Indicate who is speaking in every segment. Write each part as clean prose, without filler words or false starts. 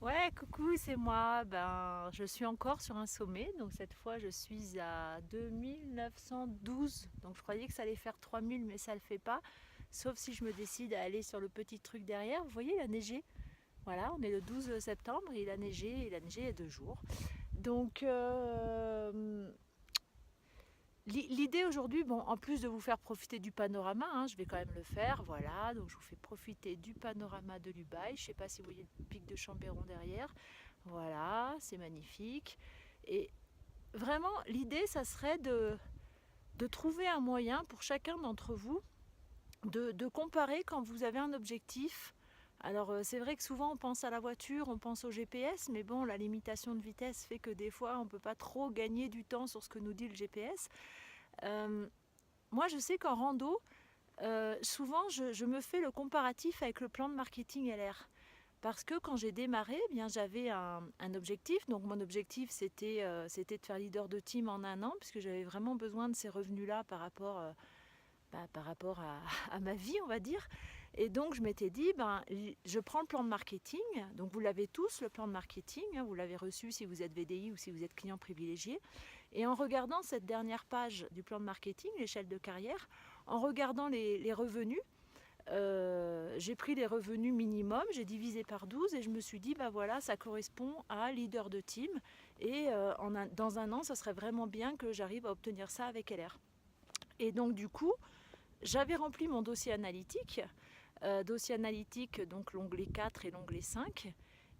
Speaker 1: Ouais, coucou, c'est moi. Ben, je suis encore sur un sommet, donc cette fois je suis à 2912. Donc je croyais que ça allait faire 3000, mais ça ne le fait pas. Sauf si je me décide à aller sur le petit truc derrière. Vous voyez, il a neigé. Voilà, on est le 12 septembre, et il a neigé il y a 2 jours. Donc l'idée aujourd'hui, bon, en plus de vous faire profiter du panorama, hein, je vais quand même le faire, voilà, donc je vous fais profiter du panorama de l'Ubaye. Je ne sais pas si vous voyez le pic de Chambéron derrière. Voilà, c'est magnifique. Et vraiment, l'idée, ça serait de trouver un moyen pour chacun d'entre vous de comparer quand vous avez un objectif. Alors c'est vrai que souvent on pense à la voiture, on pense au GPS, mais bon, la limitation de vitesse fait que des fois on ne peut pas trop gagner du temps sur ce que nous dit le GPS. Euh, Moi je sais qu'en rando, souvent je me fais le comparatif avec le plan de marketing LR. Parce que quand j'ai démarré, eh bien, j'avais un objectif. Donc mon objectif, c'était de faire leader de team en un an, puisque j'avais vraiment besoin de ces revenus-là par rapport à ma vie, on va dire. Et donc je m'étais dit, ben, je prends le plan de marketing. Donc vous l'avez tous, le plan de marketing. Hein, vous l'avez reçu si vous êtes VDI ou si vous êtes client privilégié. Et en regardant cette dernière page du plan de marketing, l'échelle de carrière, en regardant les revenus, j'ai pris les revenus minimum, j'ai divisé par 12 et je me suis dit, bah voilà, ça correspond à leader de team. Et dans un an, ça serait vraiment bien que j'arrive à obtenir ça avec LR. Et donc du coup, j'avais rempli mon dossier analytique, donc l'onglet 4 et l'onglet 5.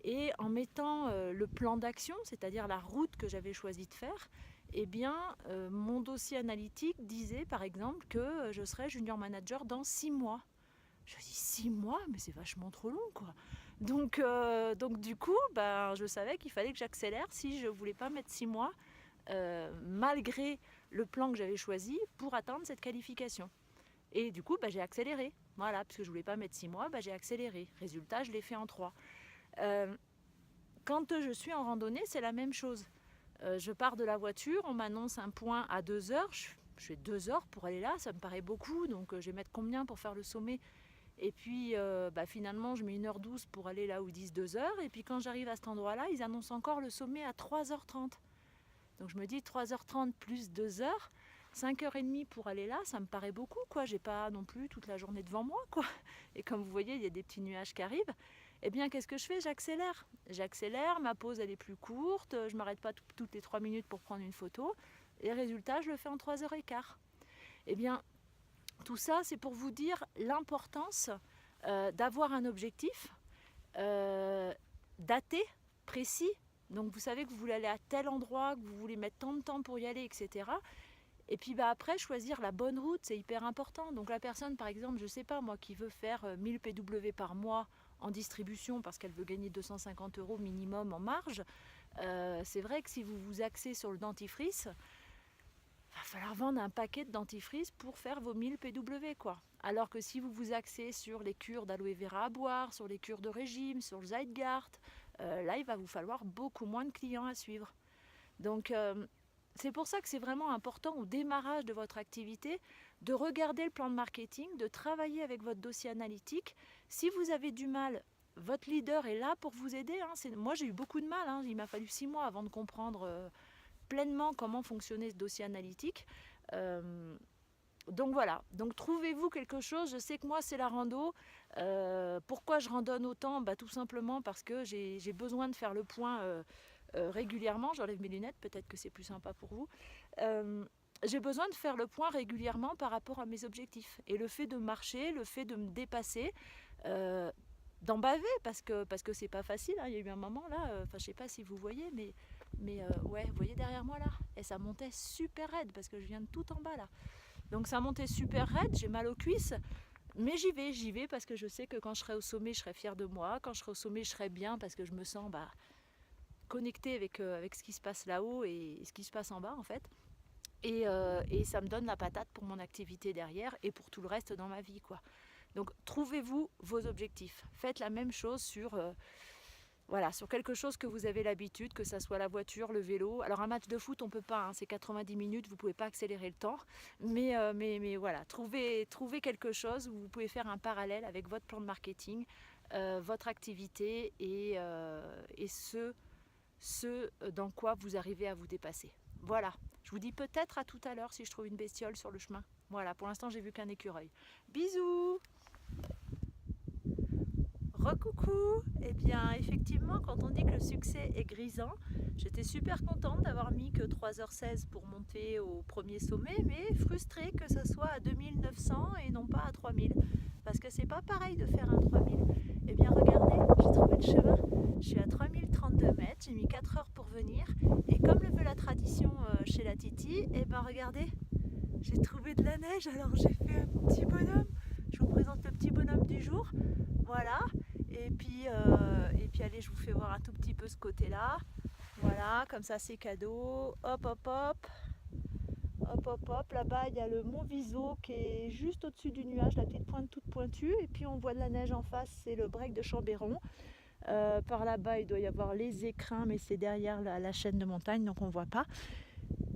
Speaker 1: Et en mettant le plan d'action, c'est-à-dire la route que j'avais choisi de faire, eh bien, mon dossier analytique disait par exemple que je serais junior manager dans 6 mois. Je dis 6 mois, mais c'est vachement trop long, quoi. Donc du coup, ben, je savais qu'il fallait que j'accélère si je voulais pas mettre 6 mois, malgré le plan que j'avais choisi, pour atteindre cette qualification. Et du coup, ben, j'ai accéléré. Voilà, parce que je voulais pas mettre 6 mois, ben, j'ai accéléré. Résultat, je l'ai fait en 3. Euh, Quand je suis en randonnée, c'est la même chose. Je pars de la voiture, on m'annonce un point à 2 heures. Je fais 2 heures pour aller là, ça me paraît beaucoup. Donc je vais mettre combien pour faire le sommet? Et puis finalement, je mets 1h12 pour aller là où ils disent 2 heures. Et puis quand j'arrive à cet endroit-là, ils annoncent encore le sommet à 3h30. Donc je me dis 3h30 plus 2 heures, 5h30 pour aller là, ça me paraît beaucoup, quoi. J'ai pas non plus toute la journée devant moi, quoi. Et comme vous voyez, il y a des petits nuages qui arrivent. Eh bien, qu'est-ce que je fais? J'accélère. J'accélère, ma pause elle est plus courte, je m'arrête pas toutes les 3 minutes pour prendre une photo. Et résultat, je le fais en 3h15. Eh bien, tout ça, c'est pour vous dire l'importance d'avoir un objectif daté, précis. Donc vous savez que vous voulez aller à tel endroit, que vous voulez mettre tant de temps pour y aller, etc. Et puis après, choisir la bonne route, c'est hyper important. Donc la personne, par exemple, je ne sais pas moi, qui veut faire 1000 PW par mois en distribution parce qu'elle veut gagner 250 euros minimum en marge, c'est vrai que si vous vous axez sur le dentifrice, il va falloir vendre un paquet de dentifrice pour faire vos 1000 PW, quoi. Alors que si vous vous axez sur les cures d'aloe vera à boire, sur les cures de régime, sur le Zeitgart, là il va vous falloir beaucoup moins de clients à suivre. Donc c'est pour ça que c'est vraiment important au démarrage de votre activité de regarder le plan de marketing, de travailler avec votre dossier analytique. Si vous avez du mal, votre leader est là pour vous aider. Hein. Moi j'ai eu beaucoup de mal, hein. Il m'a fallu 6 mois avant de comprendre pleinement comment fonctionnait ce dossier analytique. Euh, donc voilà, donc trouvez-vous quelque chose. Je sais que moi c'est la rando. Pourquoi je randonne autant? Tout simplement parce que j'ai besoin de faire le point régulièrement. J'enlève mes lunettes, peut-être que c'est plus sympa pour vous. Euh, j'ai besoin de faire le point régulièrement par rapport à mes objectifs. Et le fait de marcher, le fait de me dépasser, euh, d'en baver, parce que c'est pas facile. Hein. Il y a eu un moment là, je sais pas si vous voyez, mais ouais, vous voyez derrière moi là, et ça montait super raide parce que je viens de tout en bas là. Donc ça montait super raide, j'ai mal aux cuisses, mais j'y vais parce que je sais que quand je serai au sommet, je serai fière de moi. Quand je serai au sommet, je serai bien parce que je me sens connectée avec ce qui se passe là-haut et ce qui se passe en bas en fait. Et ça me donne la patate pour mon activité derrière et pour tout le reste dans ma vie, quoi. Donc trouvez-vous vos objectifs. Faites la même chose voilà, sur quelque chose que vous avez l'habitude, que ça soit la voiture, le vélo. Alors un match de foot, on ne peut pas, hein, c'est 90 minutes, vous ne pouvez pas accélérer le temps. Mais voilà, trouvez quelque chose où vous pouvez faire un parallèle avec votre plan de marketing. votre activité et ce dans quoi vous arrivez à vous dépasser. Voilà, je vous dis peut-être à tout à l'heure si je trouve une bestiole sur le chemin. Voilà, pour l'instant j'ai vu qu'un écureuil. Bisous. Recoucou. Eh bien effectivement, quand on dit que le succès est grisant, j'étais super contente d'avoir mis que 3h16 pour monter au premier sommet, mais frustrée que ce soit à 2900 et non pas à 3000. Parce que c'est pas pareil de faire un 3000. Eh bien regardez, j'ai trouvé le chemin. Je suis à 3032 mètres, j'ai mis 4 heures pour venir. Et comme le veut la tradition chez la Titi, eh bien regardez, j'ai trouvé de la neige, alors j'ai fait un petit bonhomme. Je vous présente le petit bonhomme du jour. Voilà. Et puis allez, je vous fais voir un tout petit peu ce côté-là. Voilà, comme ça c'est cadeau. Hop, hop, hop. Hop, hop, hop. Là-bas, il y a le mont Viso qui est juste au-dessus du nuage, la petite pointe toute pointue. Et puis on voit de la neige en face, c'est le break de Chambéron. Par là-bas, il doit y avoir les écrins, mais c'est derrière la chaîne de montagne, donc on ne voit pas.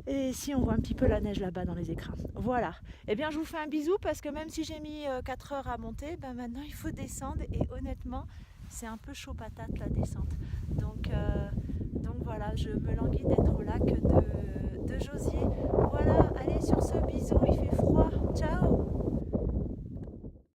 Speaker 1: Et si on voit un petit peu la neige là-bas dans les écrins. Voilà. Eh bien, je vous fais un bisou parce que même si j'ai mis 4 heures à monter, ben maintenant il faut descendre. Et honnêtement, c'est un peu chaud patate la descente. Donc voilà, je me languis d'être au lac de Josier. Voilà, allez sur ce bisou, il fait froid. Ciao!